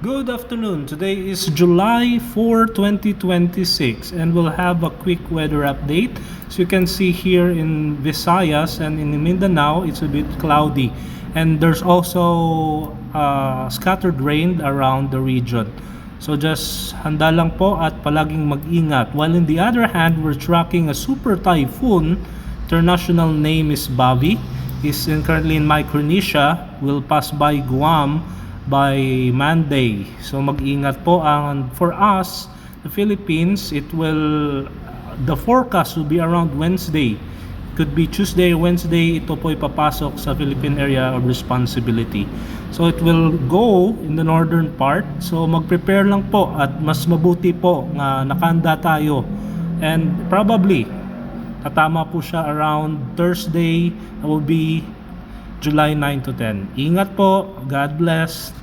Good afternoon. Today is July 4, 2026, and we'll have a quick weather update. So you can see here in Visayas and in Mindanao, it's a bit cloudy. And there's also scattered rain around the region. So just handa lang po at palaging mag-ingat. While in the other hand, we're tracking a super typhoon. International name is Bavi. Is currently in Micronesia. Will pass by Guam by Monday. So mag-ingat po ang for us, the Philippines, the forecast will be around Wednesday. Could be Tuesday or Wednesday, ito po ipapasok sa Philippine Area of Responsibility. So it will go in the northern part. So mag-prepare lang po at mas mabuti po na nakahanda tayo. And probably tatama po siya around Thursday. That will be July 9 to 10. Ingat po. God bless.